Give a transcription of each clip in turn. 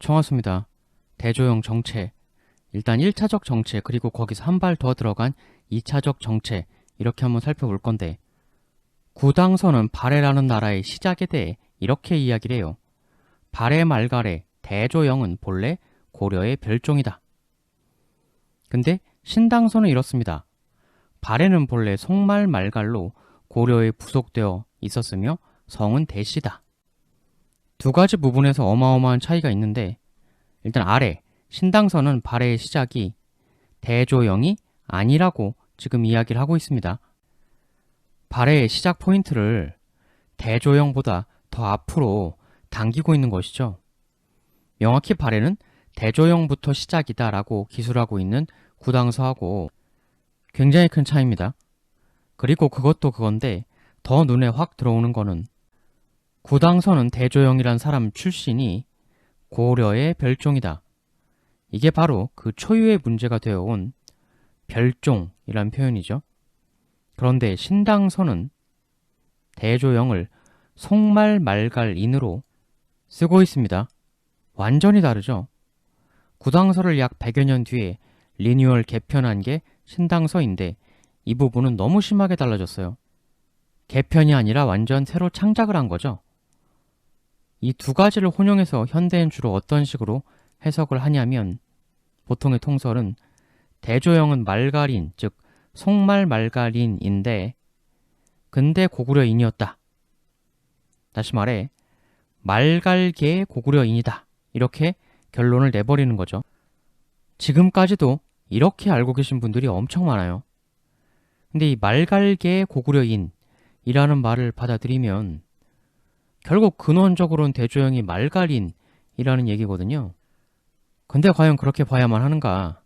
정확습니다. 대조영 정체. 일단 1차적 정체 그리고 거기서 한 발 더 들어간 2차적 정체 이렇게 한번 살펴볼 건데 구당서는 발해라는 나라의 시작에 대해 이렇게 이야기를 해요. 발해 말갈의 대조영은 본래 고려의 별종이다. 근데 신당서는 이렇습니다. 발해는 본래 송말 말갈로 고려에 부속되어 있었으며 성은 대시다. 두 가지 부분에서 어마어마한 차이가 있는데 일단 아래 신당서는 발해의 시작이 대조영이 아니라고 지금 이야기를 하고 있습니다. 발해의 시작 포인트를 대조영보다 더 앞으로 당기고 있는 것이죠. 명확히 발해는 대조영부터 시작이다 라고 기술하고 있는 구당서하고 굉장히 큰 차이입니다. 그리고 그것도 그건데 더 눈에 확 들어오는 거는 구당서는 대조영이란 사람 출신이 고려의 별종이다. 이게 바로 그 초유의 문제가 되어온 별종이란 표현이죠. 그런데 신당서는 대조영을 송말 말갈인으로 쓰고 있습니다. 완전히 다르죠. 구당서를 약 100여 년 뒤에 리뉴얼 개편한 게 신당서인데 이 부분은 너무 심하게 달라졌어요. 개편이 아니라 완전 새로 창작을 한 거죠. 이 두 가지를 혼용해서 현대엔 주로 어떤 식으로 해석을 하냐면 보통의 통설은 대조영은 말갈인, 즉 송말 말갈인인데 근대 고구려인이었다. 다시 말해 말갈계의 고구려인이다. 이렇게 결론을 내버리는 거죠. 지금까지도 이렇게 알고 계신 분들이 엄청 많아요. 근데 이 말갈계의 고구려인이라는 말을 받아들이면 결국 근원적으로는 대조영이 말갈인이라는 얘기거든요. 근데 과연 그렇게 봐야만 하는가?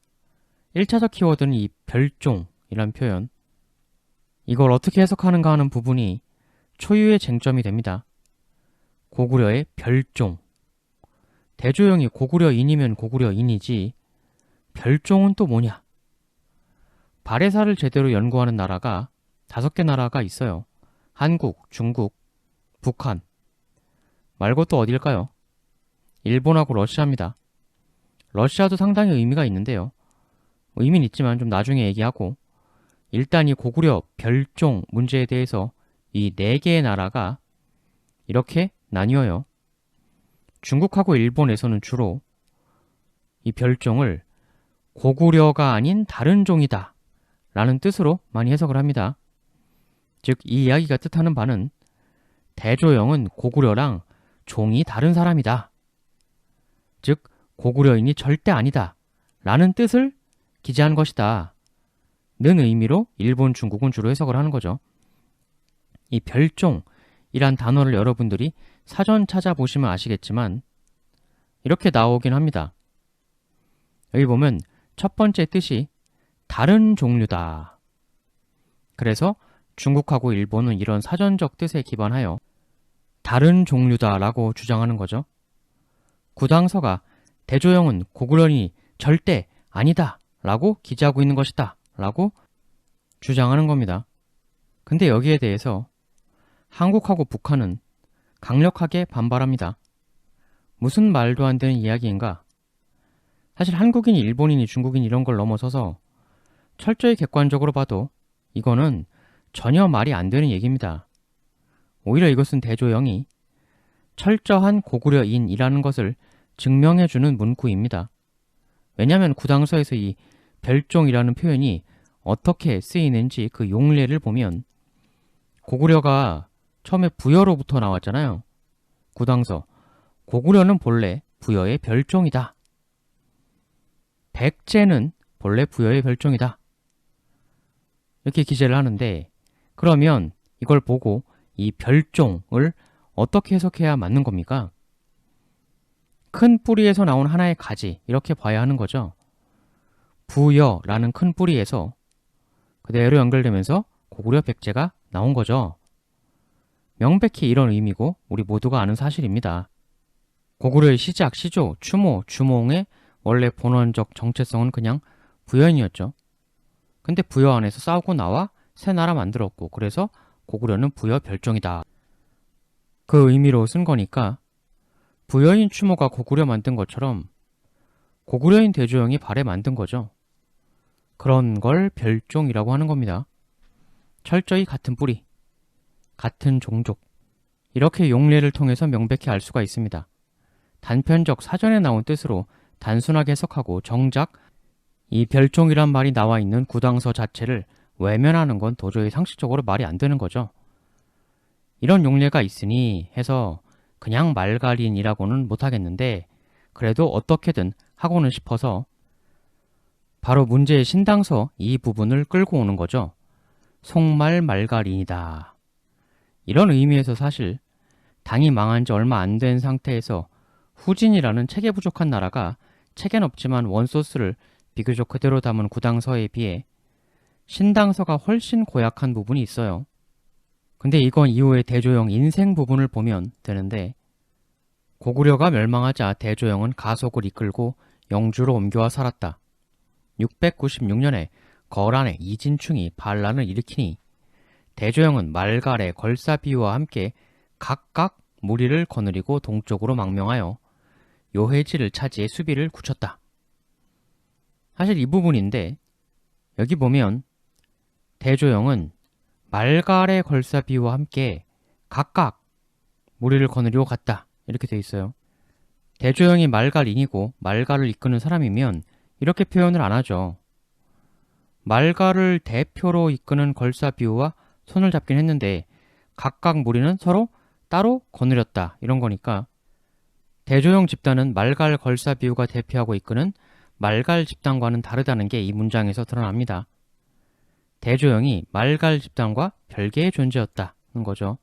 1차적 키워드는 이 별종이란 표현. 이걸 어떻게 해석하는가 하는 부분이 초유의 쟁점이 됩니다. 고구려의 별종. 대조영이 고구려인이면 고구려인이지 별종은 또 뭐냐? 발해사를 제대로 연구하는 나라가 5개 나라가 있어요. 한국, 중국, 북한. 말고 또 어딜까요? 일본하고 러시아입니다. 러시아도 상당히 의미가 있는데요. 의미는 있지만 좀 나중에 얘기하고 일단 이 고구려 별종 문제에 대해서 이 4개의 나라가 이렇게 나뉘어요. 중국하고 일본에서는 주로 이 별종을 고구려가 아닌 다른 종이다 라는 뜻으로 많이 해석을 합니다. 즉 이 이야기가 뜻하는 바는 대조영은 고구려랑 종이 다른 사람이다. 즉 고구려인이 절대 아니다 라는 뜻을 기재한 것이다 는 의미로 일본, 중국은 주로 해석을 하는 거죠. 이 별종이란 단어를 여러분들이 사전 찾아보시면 아시겠지만 이렇게 나오긴 합니다. 여기 보면 첫 번째 뜻이 다른 종류다. 그래서 중국하고 일본은 이런 사전적 뜻에 기반하여 다른 종류다 라고 주장하는 거죠. 구당서가 대조영은 고구려인이 절대 아니다 라고 기재하고 있는 것이다 라고 주장하는 겁니다. 근데 여기에 대해서 한국하고 북한은 강력하게 반발합니다. 무슨 말도 안 되는 이야기인가? 사실 한국인이, 일본인이, 중국인 이런 걸 넘어서서 철저히 객관적으로 봐도 이거는 전혀 말이 안 되는 얘기입니다. 오히려 이것은 대조영이 철저한 고구려인이라는 것을 증명해주는 문구입니다. 왜냐하면 구당서에서 이 별종이라는 표현이 어떻게 쓰이는지 그 용례를 보면 고구려가 처음에 부여로부터 나왔잖아요. 구당서. 고구려는 본래 부여의 별종이다. 백제는 본래 부여의 별종이다. 이렇게 기재를 하는데 그러면 이걸 보고 이 별종을 어떻게 해석해야 맞는 겁니까? 큰 뿌리에서 나온 하나의 가지 이렇게 봐야 하는 거죠. 부여라는 큰 뿌리에서 그대로 연결되면서 고구려 백제가 나온 거죠. 명백히 이런 의미고 우리 모두가 아는 사실입니다. 고구려의 시작, 시조, 추모, 주몽의 원래 본원적 정체성은 그냥 부여인이었죠. 근데 부여 안에서 싸우고 나와 새 나라 만들었고 그래서 고구려는 부여 별종이다. 그 의미로 쓴 거니까 부여인 추모가 고구려 만든 것처럼 고구려인 대조영이 발해 만든 거죠. 그런 걸 별종이라고 하는 겁니다. 철저히 같은 뿌리, 같은 종족, 이렇게 용례를 통해서 명백히 알 수가 있습니다. 단편적 사전에 나온 뜻으로 단순하게 해석하고 정작 이 별종이란 말이 나와 있는 구당서 자체를 외면하는 건 도저히 상식적으로 말이 안 되는 거죠. 이런 용례가 있으니 해서 그냥 말갈인이라고는 못하겠는데 그래도 어떻게든 하고는 싶어서 바로 문제의 신당서 이 부분을 끌고 오는 거죠. 속말 말갈인이다. 이런 의미에서 사실 당이 망한 지 얼마 안 된 상태에서 후진이라는 체계 부족한 나라가 책엔 없지만 원소스를 비교적 그대로 담은 구당서에 비해 신당서가 훨씬 고약한 부분이 있어요. 근데 이건 이후의 대조영 인생 부분을 보면 되는데 고구려가 멸망하자 대조영은 가속을 이끌고 영주로 옮겨와 살았다. 696년에 거란의 이진충이 반란을 일으키니 대조영은 말갈의 걸사비유와 함께 각각 무리를 거느리고 동쪽으로 망명하여 요해지를 차지해 수비를 굳혔다. 사실 이 부분인데 여기 보면 대조영은 말갈의 걸사비유와 함께 각각 무리를 거느리고 갔다. 이렇게 돼 있어요. 대조영이 말갈인이고 말갈을 이끄는 사람이면 이렇게 표현을 안 하죠. 말갈을 대표로 이끄는 걸사비유와 손을 잡긴 했는데 각각 무리는 서로 따로 거느렸다. 이런 거니까 대조영 집단은 말갈 걸사비유가 대표하고 이끄는 말갈 집단과는 다르다는 게 이 문장에서 드러납니다. 대조영이 말갈 집단과 별개의 존재였다는 거죠.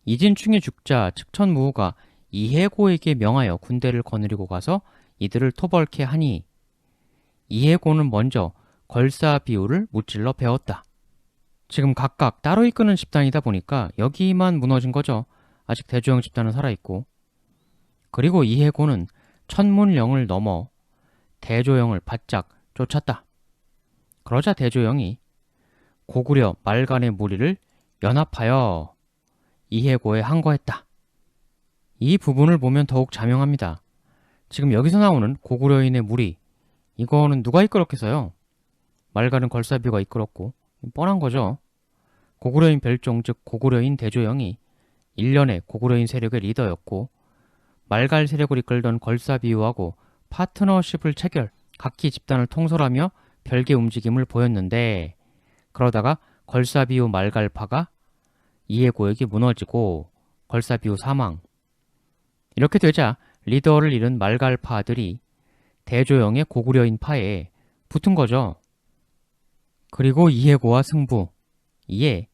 이진충이 죽자 측천무후가 이해고에게 명하여 군대를 거느리고 가서 이들을 토벌케 하니 이해고는 먼저 걸사비유를 무찔러 베었다. 지금 각각 따로 이끄는 집단이다 보니까 여기만 무너진 거죠. 아직 대조영 집단은 살아있고. 그리고 이해고는 천문령을 넘어 대조영을 바짝 쫓았다. 그러자 대조영이 고구려 말간의 무리를 연합하여 이해고에 항거했다. 이 부분을 보면 더욱 자명합니다. 지금 여기서 나오는 고구려인의 무리, 이거는 누가 이끌었겠어요? 말간은 걸사비유가 이끌었고 뻔한 거죠. 고구려인 별종 즉 고구려인 대조영이 일련의 고구려인 세력의 리더였고 말갈 세력을 이끌던 걸사비유하고 파트너십을 체결, 각기 집단을 통솔하며 별개 움직임을 보였는데 그러다가 걸사비유 말갈파가 이해고에게 무너지고 걸사비유 사망. 이렇게 되자 리더를 잃은 말갈파들이 대조영의 고구려인 파에 붙은 거죠. 그리고 이해고와 승부. 이에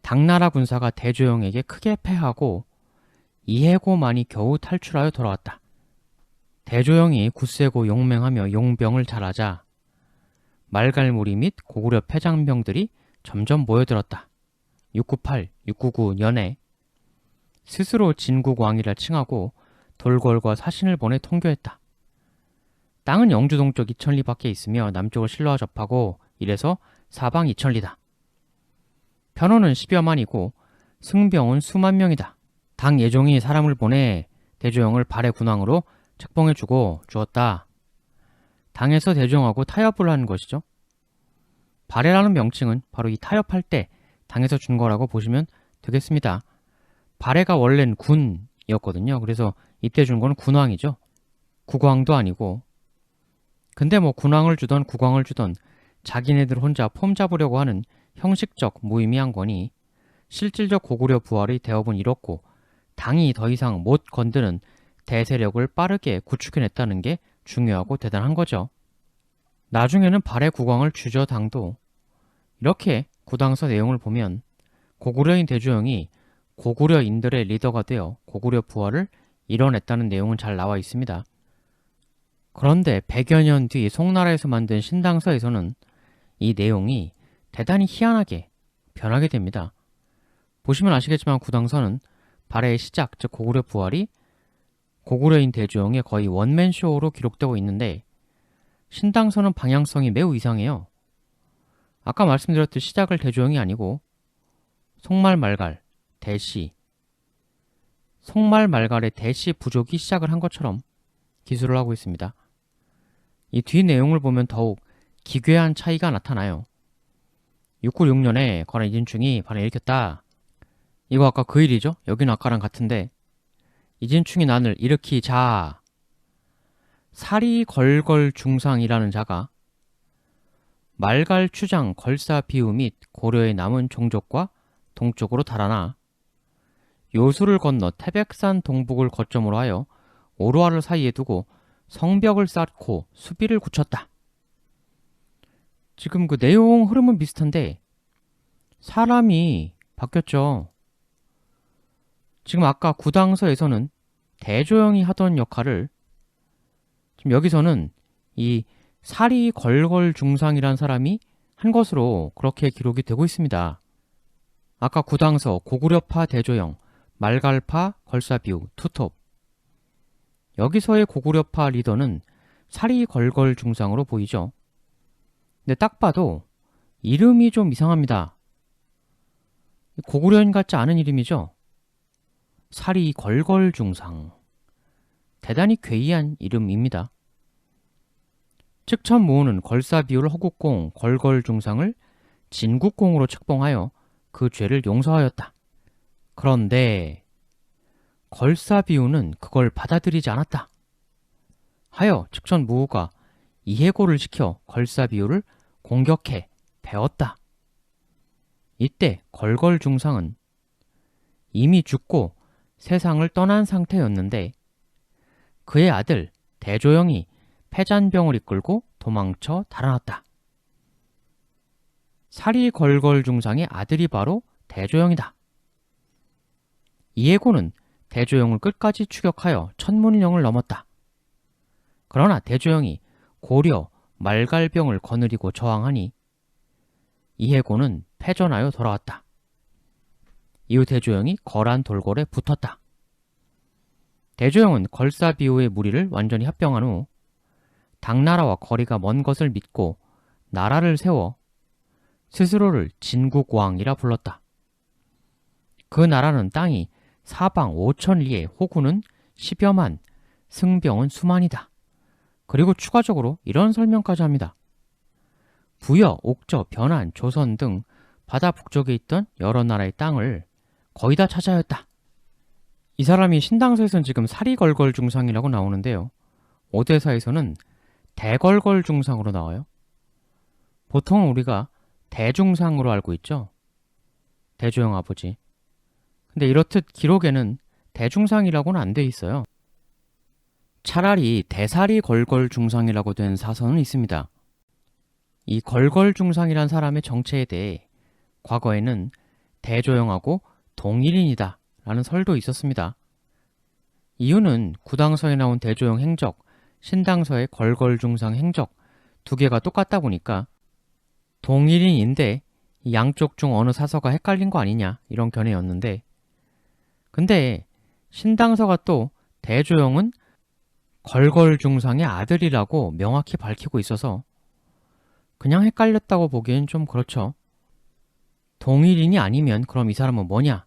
당나라 군사가 대조영에게 크게 패하고 이해고만이 겨우 탈출하여 돌아왔다. 대조영이 굳세고 용맹하며 용병을 잘하자 말갈무리 및 고구려 패장병들이 점점 모여들었다. 698, 699년에 스스로 진국왕이라 칭하고 돌궐과 사신을 보내 통교했다. 땅은 영주 동쪽 2000리 밖에 있으며 남쪽을 신라와 접하고 이래서 사방 2000리다. 편호는 10여만이고 승병은 수만 명이다. 당 예종이 사람을 보내 대조영을 발해 군왕으로 책봉해주고 주었다. 당에서 대조영하고 타협을 한 것이죠. 발해라는 명칭은 바로 이 타협할 때 당에서 준 거라고 보시면 되겠습니다. 발해가 원래는 군이었거든요. 그래서 이때 준 건 군왕이죠. 국왕도 아니고. 근데 뭐 군왕을 주던 국왕을 주던 자기네들 혼자 폼 잡으려고 하는 형식적 무의미한 거니 실질적 고구려 부활의 대업은 이렇고 당이 더 이상 못 건드는 대세력을 빠르게 구축해냈다는 게 중요하고 대단한 거죠. 나중에는 발해 국왕을 주저 당도. 이렇게 구당서 내용을 보면 고구려인 대조영이 고구려인들의 리더가 되어 고구려 부활을 이뤄냈다는 내용은 잘 나와 있습니다. 그런데 100여 년 뒤 송나라에서 만든 신당서에서는 이 내용이 대단히 희한하게 변하게 됩니다. 보시면 아시겠지만 구당서는 발해의 시작, 즉 고구려 부활이 고구려인 대조영의 거의 원맨쇼로 기록되고 있는데 신당서는 방향성이 매우 이상해요. 아까 말씀드렸듯이 시작을 대조영이 아니고 속말 말갈, 대시, 속말 말갈의 대시 부족이 시작을 한 것처럼 기술을 하고 있습니다. 이 뒤 내용을 보면 더욱 기괴한 차이가 나타나요. 696년에 건한 이진충이 반을 일으켰다. 이거 아까 그 일이죠? 여기는 아까랑 같은데 이진충이 난을 일으키자 사리걸걸중상이라는 자가 말갈 추장 걸사 비우 및 고려의 남은 종족과 동쪽으로 달아나 요수를 건너 태백산 동북을 거점으로 하여 오르화를 사이에 두고 성벽을 쌓고 수비를 굳혔다. 지금 그 내용 흐름은 비슷한데 사람이 바뀌었죠. 지금 아까 구당서에서는 대조영이 하던 역할을 지금 여기서는 이 사리걸걸중상이란 사람이 한 것으로 그렇게 기록이 되고 있습니다. 아까 구당서 고구려파 대조영, 말갈파 걸사비우, 투톱. 여기서의 고구려파 리더는 사리걸걸중상으로 보이죠. 근데 딱 봐도 이름이 좀 이상합니다. 고구려인 같지 않은 이름이죠. 사리걸걸중상. 대단히 괴이한 이름입니다. 측천무후는 걸사비우를 허국공 걸걸중상을 진국공으로 책봉하여 그 죄를 용서하였다. 그런데 걸사비우는 그걸 받아들이지 않았다. 하여 측천무후가 이해고를 시켜 걸사비우를 공격해 베었다. 이때 걸걸중상은 이미 죽고 세상을 떠난 상태였는데 그의 아들 대조영이 패잔병을 이끌고 도망쳐 달아났다. 사리걸걸중상의 아들이 바로 대조영이다. 이해고는 대조영을 끝까지 추격하여 천문인령을 넘었다. 그러나 대조영이 고려 말갈병을 거느리고 저항하니 이해고는 패전하여 돌아왔다. 이후 대조영이 거란 돌궐에 붙었다. 대조영은 걸사비우의 무리를 완전히 합병한 후 당나라와 거리가 먼 것을 믿고 나라를 세워 스스로를 진국왕이라 불렀다. 그 나라는 땅이 사방 5,000리에 호구는 10여만, 승병은 수만이다. 그리고 추가적으로 이런 설명까지 합니다. 부여, 옥저, 변한, 조선 등 바다 북쪽에 있던 여러 나라의 땅을 거의 다 차지하였다. 이 사람이 신당서에서는 지금 사리걸걸중상이라고 나오는데요. 오대사에서는 대걸걸중상으로 나와요. 보통 우리가 대중상으로 알고 있죠. 대조영 아버지. 근데 이렇듯 기록에는 대중상이라고는 안 돼 있어요. 차라리 대사리걸걸중상이라고 된 사서는 있습니다. 이 걸걸중상이란 사람의 정체에 대해 과거에는 대조영하고 동일인이다 라는 설도 있었습니다. 이유는 구당서에 나온 대조영 행적, 신당서의 걸걸중상 행적 두 개가 똑같다 보니까 동일인인데 양쪽 중 어느 사서가 헷갈린 거 아니냐 이런 견해였는데 근데 신당서가 또 대조영은 걸걸중상의 아들이라고 명확히 밝히고 있어서 그냥 헷갈렸다고 보기엔 좀 그렇죠. 동일인이 아니면 그럼 이 사람은 뭐냐?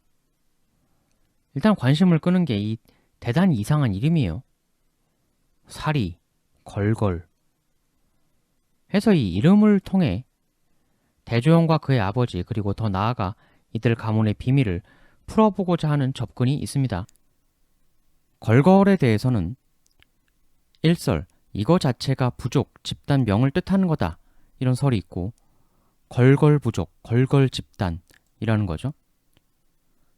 일단 관심을 끄는 게 이 대단히 이상한 이름이에요. 사리, 걸걸 해서 이 이름을 통해 대조영과 그의 아버지 그리고 더 나아가 이들 가문의 비밀을 풀어보고자 하는 접근이 있습니다. 걸걸에 대해서는 일설, 이거 자체가 부족, 집단명을 뜻하는 거다 이런 설이 있고 걸걸부족, 걸걸집단이라는 거죠.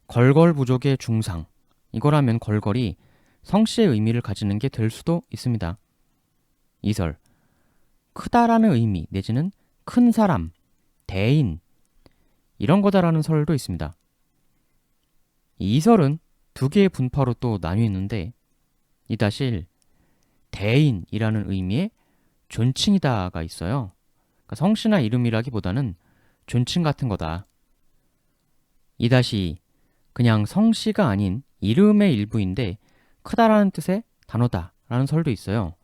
걸걸부족의 중상, 이거라면 걸걸이 성씨의 의미를 가지는 게 될 수도 있습니다. 이설, 크다라는 의미 내지는 큰 사람, 대인 이런 거다라는 설도 있습니다. 이설은 두 개의 분파로 또 나뉘는데 이다실 대인이라는 의미의 존칭이다가 있어요. 그러니까 성씨나 이름이라기보다는 존칭 같은 거다. 이다시 그냥 성씨가 아닌 이름의 일부인데 크다라는 뜻의 단어다라는 설도 있어요.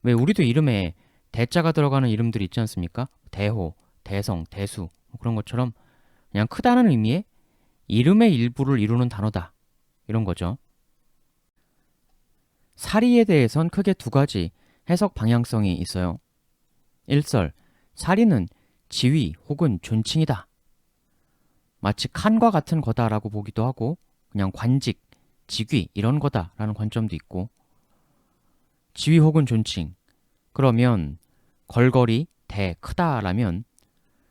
왜 우리도 이름에 대자가 들어가는 이름들이 있지 않습니까? 대호, 대성, 대수 뭐 그런 것처럼 그냥 크다는 의미의 이름의 일부를 이루는 단어다 이런 거죠. 사리에 대해선 크게 두 가지 해석 방향성이 있어요. 일설, 사리는 지위 혹은 존칭이다. 마치 칸과 같은 거다라고 보기도 하고 그냥 관직, 직위 이런 거다라는 관점도 있고, 지위 혹은 존칭, 그러면 걸걸이, 대, 크다라면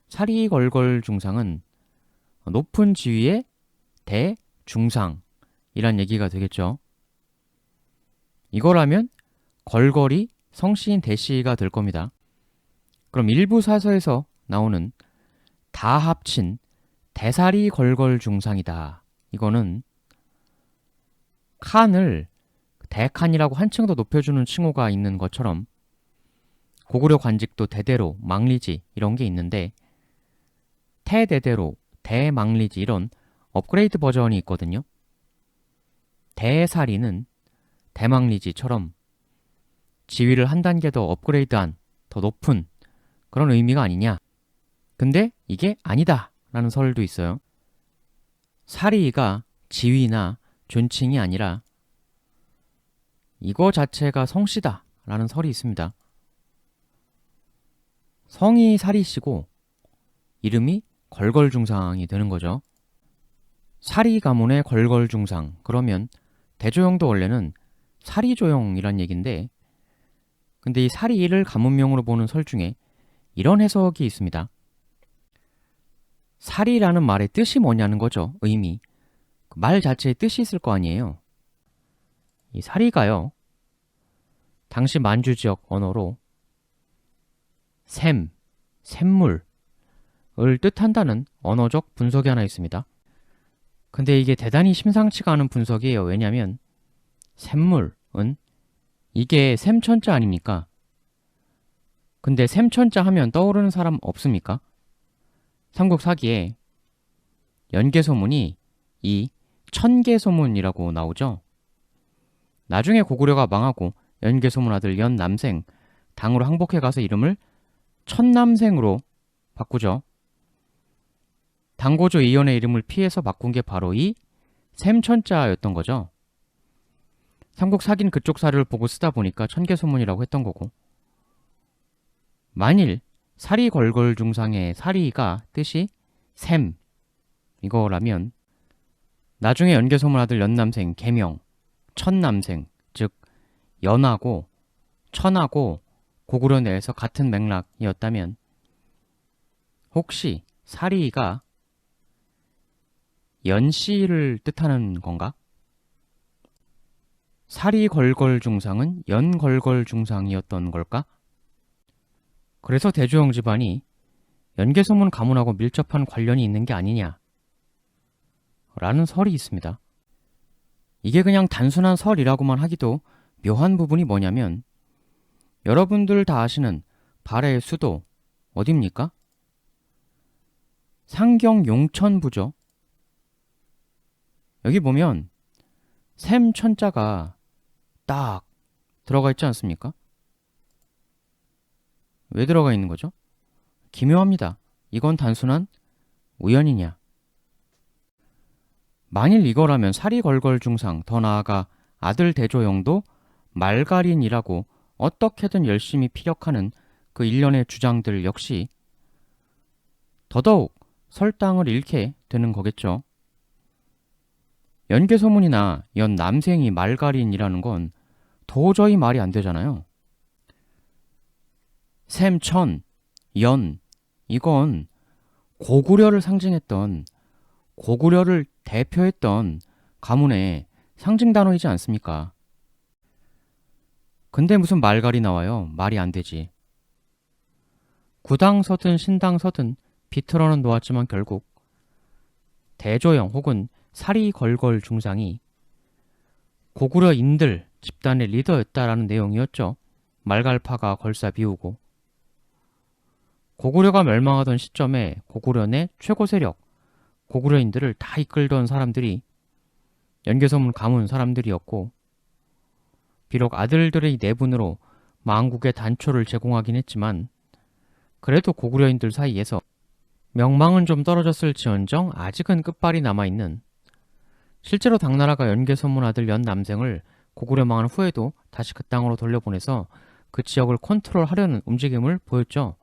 사리 걸걸 중상은 높은 지위의 대, 중상이란 얘기가 되겠죠. 이거라면 걸걸이, 성씨인 대씨가 될 겁니다. 그럼 일부 사서에서 나오는 다 합친 대사리 걸걸 중상이다. 이거는 칸을 대칸이라고 한층 더 높여주는 칭호가 있는 것처럼 고구려 관직도 대대로, 망리지 이런 게 있는데 태대대로, 대망리지 이런 업그레이드 버전이 있거든요. 대사리는 대망리지처럼 지위를 한 단계 더 업그레이드한, 더 높은 그런 의미가 아니냐. 근데 이게 아니다 라는 설도 있어요. 사리가 지위나 존칭이 아니라 이거 자체가 성씨다 라는 설이 있습니다. 성이 사리씨고 이름이 걸걸중상이 되는 거죠. 사리 가문의 걸걸중상, 그러면 대조영도 원래는 사리조영이란 얘기인데, 근데 이 사리를 가문명으로 보는 설 중에 이런 해석이 있습니다. 사리라는 말의 뜻이 뭐냐는 거죠. 의미. 말 자체에 뜻이 있을 거 아니에요. 이 사리가요, 당시 만주 지역 언어로 샘, 샘물을 뜻한다는 언어적 분석이 하나 있습니다. 근데 이게 대단히 심상치가 않은 분석이에요. 왜냐하면 샘물은 이게 샘천자 아닙니까? 근데 샘천자 하면 떠오르는 사람 없습니까? 삼국사기에 연개소문이 이 천개소문이라고 나오죠. 나중에 고구려가 망하고 연개소문 아들 연남생 당으로 항복해 가서 이름을 천남생으로 바꾸죠. 당고조 이연의 이름을 피해서 바꾼 게 바로 이 샘천자였던 거죠. 삼국사기는 그쪽 사료를 보고 쓰다 보니까 천개소문이라고 했던 거고, 만일 사리 걸걸 중상의 사리가 뜻이 샘 이거라면 나중에 연개소문 아들 연남생 계명 천남생, 즉 연하고 천하고 고구려 내에서 같은 맥락이었다면 혹시 사리가 연씨를 뜻하는 건가? 사리 걸걸 중상은 연 걸걸 중상이었던 걸까? 그래서 대조영 집안이 연개소문 가문하고 밀접한 관련이 있는 게 아니냐 라는 설이 있습니다. 이게 그냥 단순한 설이라고만 하기도 묘한 부분이 뭐냐면, 여러분들 다 아시는 발해의 수도 어딥니까? 상경 용천부죠. 여기 보면 샘 천자가 딱 들어가 있지 않습니까? 왜 들어가 있는 거죠? 기묘합니다. 이건 단순한 우연이냐? 만일 이거라면 사리 걸걸 중상, 더 나아가 아들 대조영도 말갈인이라고 어떻게든 열심히 피력하는 그 일련의 주장들 역시 더더욱 설당을 잃게 되는 거겠죠. 연개소문이나 연남생이 말갈인이라는 건 도저히 말이 안 되잖아요. 샘천, 연, 이건 고구려를 상징했던, 고구려를 대표했던 가문의 상징 단어이지 않습니까? 근데 무슨 말갈이 나와요? 말이 안 되지. 구당 서든 신당 서든 비틀어는 놓았지만 결국 대조영 혹은 사리 걸걸 중상이 고구려인들 집단의 리더였다라는 내용이었죠. 말갈파가 걸사 비우고. 고구려가 멸망하던 시점에 고구려 내 최고 세력, 고구려인들을 다 이끌던 사람들이 연개소문 가문 사람들이었고, 비록 아들들의 내분으로 망국의 단초를 제공하긴 했지만 그래도 고구려인들 사이에서 명망은 좀 떨어졌을지언정 아직은 끝발이 남아있는, 실제로 당나라가 연개소문 아들 연남생을 고구려 망한 후에도 다시 그 땅으로 돌려보내서 그 지역을 컨트롤하려는 움직임을 보였죠.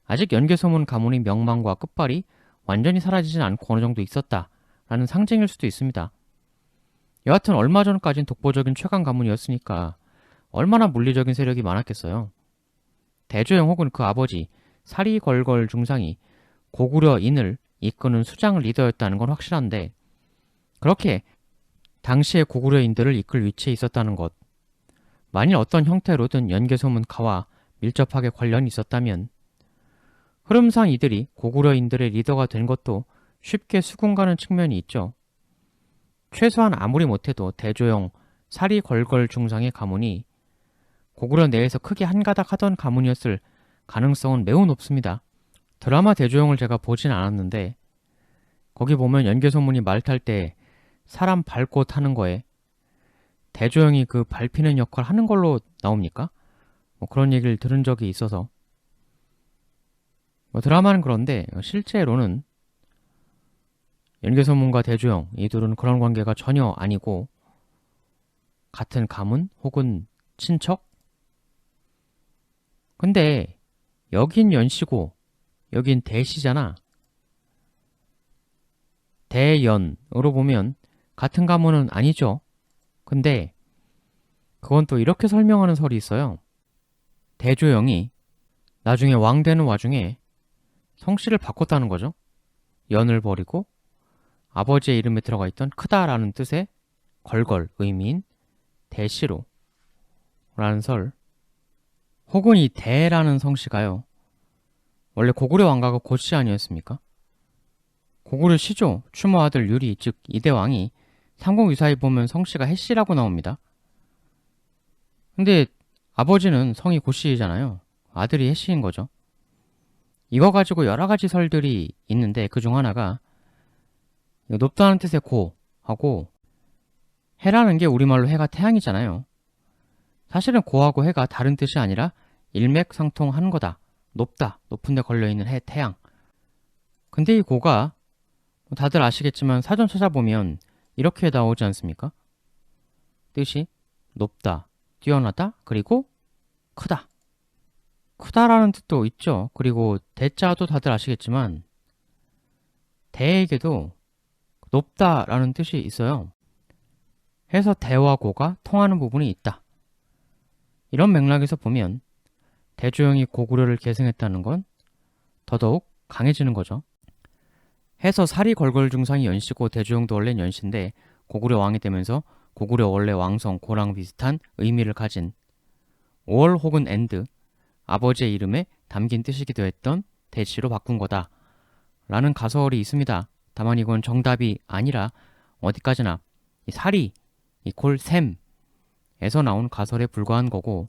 아직 연개소문 가문의 명망과 끝발이 완전히 사라지진 않고 어느 정도 있었다라는 상징일 수도 있습니다. 여하튼 얼마 전까진 독보적인 최강 가문이었으니까 얼마나 물리적인 세력이 많았겠어요. 대조영 혹은 그 아버지 사리걸걸 중상이 고구려인을 이끄는 수장 리더였다는 건 확실한데, 그렇게 당시의 고구려인들을 이끌 위치에 있었다는 것, 만일 어떤 형태로든 연개소문가와 밀접하게 관련이 있었다면 흐름상 이들이 고구려인들의 리더가 된 것도 쉽게 수긍가는 측면이 있죠. 최소한 아무리 못해도 대조영 사리걸걸 중상의 가문이 고구려 내에서 크게 한가닥 하던 가문이었을 가능성은 매우 높습니다. 드라마 대조영을 제가 보진 않았는데 거기 보면 연개소문이 말 탈 때 사람 밟고 타는 거에 대조영이 그 밟히는 역할 하는 걸로 나옵니까? 그런 얘기를 들은 적이 있어서 드라마는 그런데 실제로는 연개소문과 대조영 이 둘은 그런 관계가 전혀 아니고 같은 가문 혹은 친척? 근데 여긴 연씨고 여긴 대씨잖아. 대연으로 보면 같은 가문은 아니죠. 근데 그건 또 이렇게 설명하는 설이 있어요. 대조영이 나중에 왕 되는 와중에 성씨를 바꿨다는 거죠. 연을 버리고 아버지의 이름에 들어가 있던 크다라는 뜻의 걸걸 의미인 대씨로 라는 설. 혹은 이 대라는 성씨가요, 원래 고구려 왕가가 고씨 아니었습니까? 고구려 시조 추모 아들 유리 즉 이대왕이 삼국유사에 보면 성씨가 해씨라고 나옵니다. 근데 아버지는 성이 고씨잖아요. 아들이 해씨인 거죠. 이거 가지고 여러 가지 설들이 있는데 그 중 하나가 높다는 뜻의 고하고 해라는 게 우리말로 해가 태양이잖아요. 사실은 고하고 해가 다른 뜻이 아니라 일맥상통하는 거다. 높다, 높은 데 걸려있는 해, 태양. 근데 이 고가 다들 아시겠지만 사전 찾아보면 이렇게 나오지 않습니까? 뜻이 높다, 뛰어나다, 그리고 크다. 크다라는 뜻도 있죠. 그리고 대자도 다들 아시겠지만 대에게도 높다라는 뜻이 있어요. 해서 대와 고가 통하는 부분이 있다. 이런 맥락에서 보면 대조영이 고구려를 계승했다는 건 더더욱 강해지는 거죠. 해서 사리걸걸 중상이 연씨고 대조영도 원래는 연씨인데 고구려 왕이 되면서 고구려 원래 왕성 고랑 비슷한 의미를 가진 5월 혹은 엔드, 아버지의 이름에 담긴 뜻이기도 했던 대씨로 바꾼 거다 라는 가설이 있습니다. 다만 이건 정답이 아니라 어디까지나 이 사리 이콜 셈에서 나온 가설에 불과한 거고,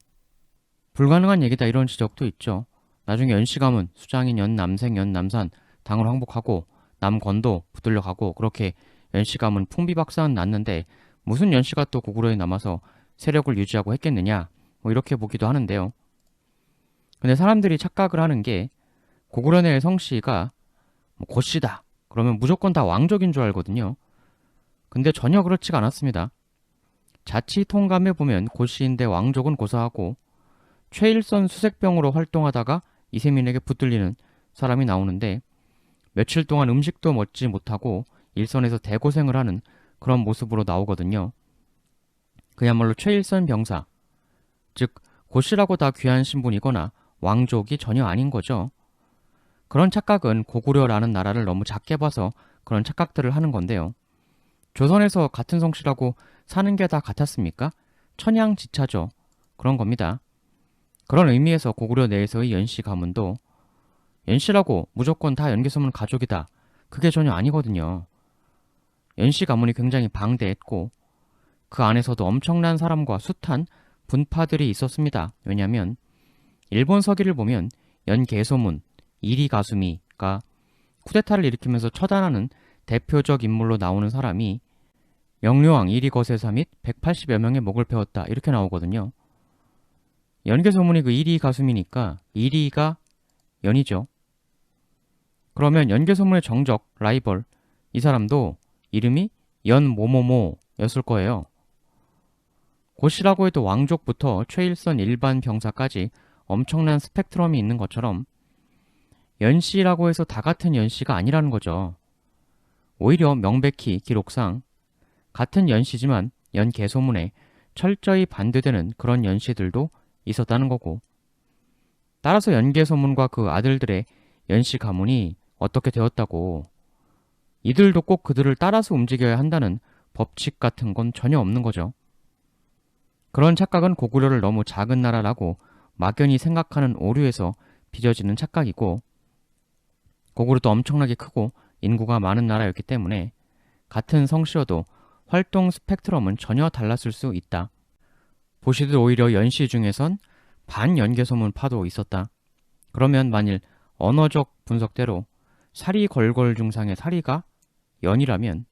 불가능한 얘기다 이런 지적도 있죠. 나중에 연씨가문 수장인 연남생 연남산 당을 항복하고 남건도 붙들려 가고 그렇게 연씨가문 풍비박산 났는데 무슨 연씨가 또 고구려에 남아서 세력을 유지하고 했겠느냐, 이렇게 보기도 하는데요. 근데 사람들이 착각을 하는 게 고구려 내의 성씨가 고씨다 그러면 무조건 다 왕족인 줄 알거든요. 근데 전혀 그렇지가 않았습니다. 자치통감에 보면 고씨인데 왕족은 고사하고 최일선 수색병으로 활동하다가 이세민에게 붙들리는 사람이 나오는데 며칠 동안 음식도 먹지 못하고 일선에서 대고생을 하는 그런 모습으로 나오거든요. 그야말로 최일선 병사, 즉 고씨라고 다 귀한 신분이거나 왕족이 전혀 아닌 거죠. 그런 착각은 고구려라는 나라를 너무 작게 봐서 그런 착각들을 하는 건데요. 조선에서 같은 성씨라고 사는 게 다 같았습니까? 천양지차죠. 그런 겁니다. 그런 의미에서 고구려 내에서의 연씨 가문도 연씨라고 무조건 다 연개소문 가족이다, 그게 전혀 아니거든요. 연씨 가문이 굉장히 방대했고 그 안에서도 엄청난 사람과 숱한 분파들이 있었습니다. 왜냐하면 일본 서기를 보면 연개소문 이리가수미가 쿠데타를 일으키면서 처단하는 대표적 인물로 나오는 사람이 영료왕 이리거세사 및 180여 명의 목을 베었다 이렇게 나오거든요. 연개소문이 그 이리가수미니까 이리가 연이죠. 그러면 연개소문의 정적 라이벌 이 사람도 이름이 연모모모였을 거예요. 고씨라고 해도 왕족부터 최일선 일반 병사까지 엄청난 스펙트럼이 있는 것처럼 연씨라고 해서 다 같은 연씨가 아니라는 거죠. 오히려 명백히 기록상 같은 연씨지만 연개소문에 철저히 반대되는 그런 연씨들도 있었다는 거고, 따라서 연개소문과 그 아들들의 연씨 가문이 어떻게 되었다고 이들도 꼭 그들을 따라서 움직여야 한다는 법칙 같은 건 전혀 없는 거죠. 그런 착각은 고구려를 너무 작은 나라라고 막연히 생각하는 오류에서 빚어지는 착각이고, 고구려도 엄청나게 크고 인구가 많은 나라였기 때문에 같은 성씨여도 활동 스펙트럼은 전혀 달랐을 수 있다. 보시듯 오히려 연씨 중에선 반연개소문파도 있었다. 그러면 만일 언어적 분석대로 사리 걸걸 중상의 사리가 연이라면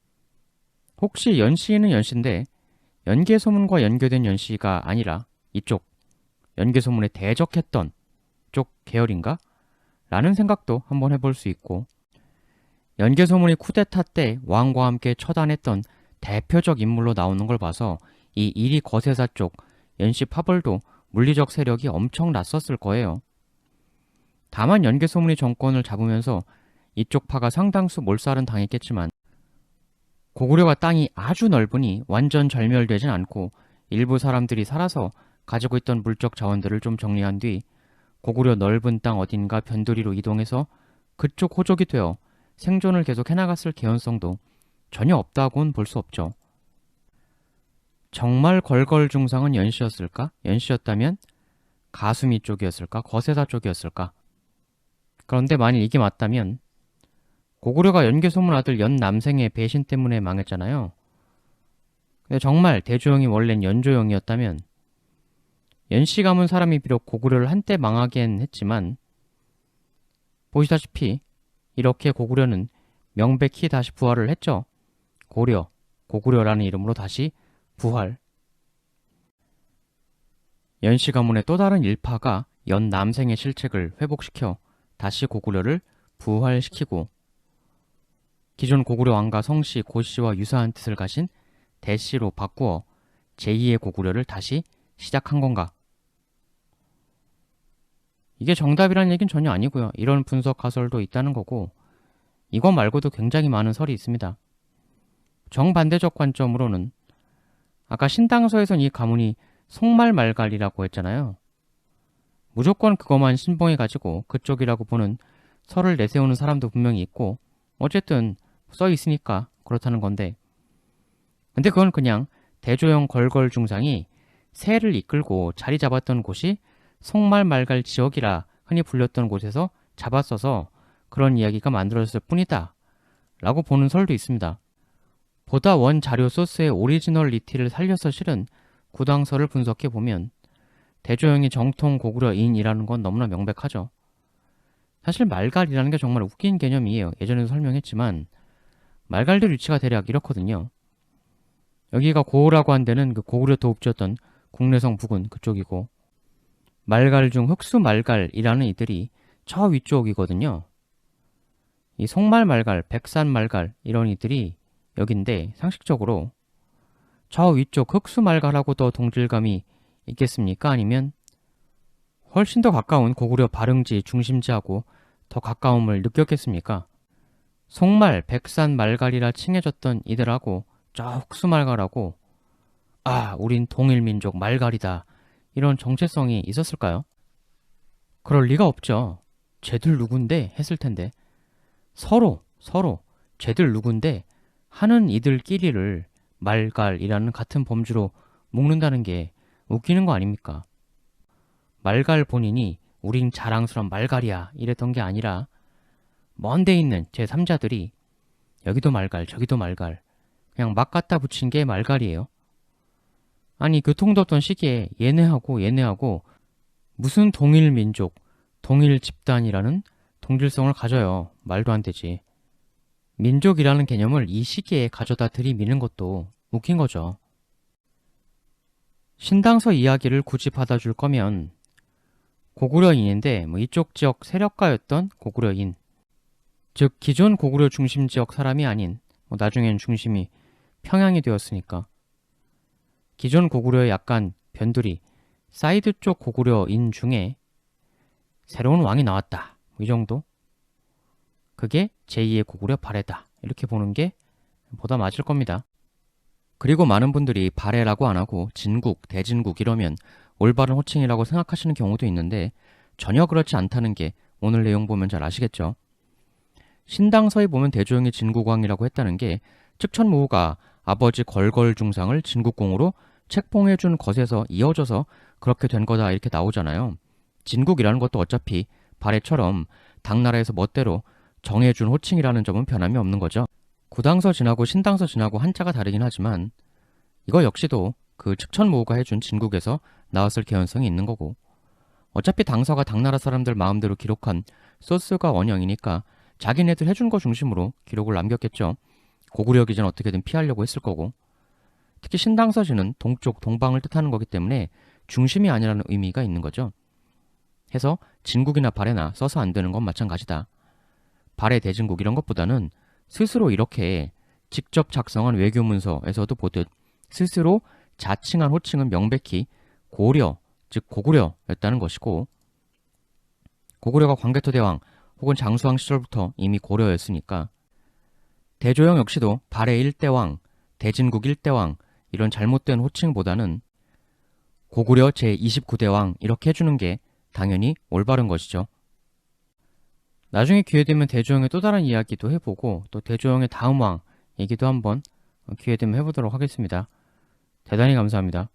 혹시 연씨는 연씨인데 연개소문과 연결된 연씨가 아니라 이쪽 연개소문에 대적했던 쪽 계열인가? 라는 생각도 한번 해볼 수 있고, 연개소문이 쿠데타 때 왕과 함께 처단했던 대표적 인물로 나오는 걸 봐서 이 이리 거세사 쪽 연씨 파벌도 물리적 세력이 엄청 났었을 거예요. 다만 연개소문이 정권을 잡으면서 이쪽 파가 상당수 몰살은 당했겠지만 고구려가 땅이 아주 넓으니 완전 절멸되진 않고 일부 사람들이 살아서 가지고 있던 물적 자원들을 좀 정리한 뒤 고구려 넓은 땅 어딘가 변두리로 이동해서 그쪽 호족이 되어 생존을 계속 해나갔을 개연성도 전혀 없다고는 볼 수 없죠. 정말 걸걸 중상은 연씨였을까? 연씨였다면 가수미 쪽이었을까? 거세사 쪽이었을까? 그런데 만일 이게 맞다면 고구려가 연개소문 아들 연남생의 배신 때문에 망했잖아요. 근데 정말 대조영이 원래는 연조영이었다면 연씨 가문 사람이 비록 고구려를 한때 망하긴 했지만 보시다시피 이렇게 고구려는 명백히 다시 부활을 했죠. 고구려라는 이름으로 다시 부활. 연씨 가문의 또 다른 일파가 연남생의 실책을 회복시켜 다시 고구려를 부활시키고 기존 고구려 왕가 성씨 고씨와 유사한 뜻을 가진 대씨로 바꾸어 제2의 고구려를 다시 시작한 건가? 이게 정답이라는 얘기는 전혀 아니고요. 이런 분석 가설도 있다는 거고, 이것 말고도 굉장히 많은 설이 있습니다. 정반대적 관점으로는 아까 신당서에선 이 가문이 송말말갈이라고 했잖아요. 무조건 그것만 신봉해가지고 그쪽이라고 보는 설을 내세우는 사람도 분명히 있고, 어쨌든 써 있으니까 그렇다는 건데, 근데 그건 그냥 대조영 걸걸 중상이 세를 이끌고 자리 잡았던 곳이 송말말갈 지역이라 흔히 불렸던 곳에서 잡았어서 그런 이야기가 만들어졌을 뿐이다 라고 보는 설도 있습니다. 보다 원 자료 소스의 오리지널리티를 살려서 실은 구당설을 분석해보면 대조영이 정통 고구려인이라는 건 너무나 명백하죠. 사실 말갈이라는 게 정말 웃긴 개념이에요. 예전에도 설명했지만 말갈들 위치가 대략 이렇거든요. 여기가 고라고 한 데는 그 고구려 도읍지였던 국내성 부근 그쪽이고, 말갈 중 흑수말갈이라는 이들이 저 위쪽이거든요. 이 송말말갈, 백산말갈 이런 이들이 여긴데 상식적으로 저 위쪽 흑수말갈하고 더 동질감이 있겠습니까? 아니면 훨씬 더 가까운 고구려 발흥지 중심지하고 더 가까움을 느꼈겠습니까? 송말, 백산 말갈이라 칭해졌던 이들하고 저 흑수말갈하고 우린 동일민족 말갈이다 이런 정체성이 있었을까요? 그럴 리가 없죠. 쟤들 누군데 했을 텐데 서로 쟤들 누군데 하는 이들끼리를 말갈이라는 같은 범주로 묶는다는 게 웃기는 거 아닙니까? 말갈 본인이 우린 자랑스러운 말갈이야 이랬던 게 아니라 먼데 있는 제3자들이 여기도 말갈 저기도 말갈 그냥 막 갖다 붙인 게 말갈이에요. 아니 교통도 없던 시기에 얘네하고 무슨 동일민족, 동일집단이라는 동질성을 가져요. 말도 안 되지. 민족이라는 개념을 이 시기에 가져다 들이미는 것도 웃긴 거죠. 신당서 이야기를 굳이 받아줄 거면 고구려인인데 이쪽 지역 세력가였던 고구려인, 즉 기존 고구려 중심 지역 사람이 아닌 나중엔 중심이 평양이 되었으니까 기존 고구려의 약간 변두리, 사이드 쪽 고구려인 중에 새로운 왕이 나왔다. 이 정도? 그게 제2의 고구려 발해다. 이렇게 보는 게 보다 맞을 겁니다. 그리고 많은 분들이 발해라고 안 하고 진국, 대진국 이러면 올바른 호칭이라고 생각하시는 경우도 있는데 전혀 그렇지 않다는 게 오늘 내용 보면 잘 아시겠죠? 신당서에 보면 대조영이 진국왕이라고 했다는 게 측천무후가 아버지 걸걸중상을 진국공으로 책봉해준 것에서 이어져서 그렇게 된 거다 이렇게 나오잖아요. 진국이라는 것도 어차피 발해처럼 당나라에서 멋대로 정해준 호칭이라는 점은 변함이 없는 거죠. 구당서 지나고 신당서 지나고 한자가 다르긴 하지만 이거 역시도 그 측천무후가 해준 진국에서 나왔을 개연성이 있는 거고, 어차피 당서가 당나라 사람들 마음대로 기록한 소스가 원형이니까 자기네들 해준 거 중심으로 기록을 남겼겠죠. 고구려 기전 어떻게든 피하려고 했을 거고, 특히 신당서지는 동쪽, 동방을 뜻하는 거기 때문에 중심이 아니라는 의미가 있는 거죠. 해서 진국이나 발해나 써서 안 되는 건 마찬가지다. 발해, 대진국 이런 것보다는 스스로 이렇게 직접 작성한 외교문서에서도 보듯 스스로 자칭한 호칭은 명백히 고려, 즉 고구려였다는 것이고, 고구려가 광개토대왕 혹은 장수왕 시절부터 이미 고려였으니까 대조영 역시도 발해 1대왕, 대진국 1대왕 이런 잘못된 호칭보다는 고구려 제29대왕 이렇게 해주는 게 당연히 올바른 것이죠. 나중에 기회되면 대조영의 또 다른 이야기도 해보고 또 대조영의 다음 왕 얘기도 한번 기회되면 해보도록 하겠습니다. 대단히 감사합니다.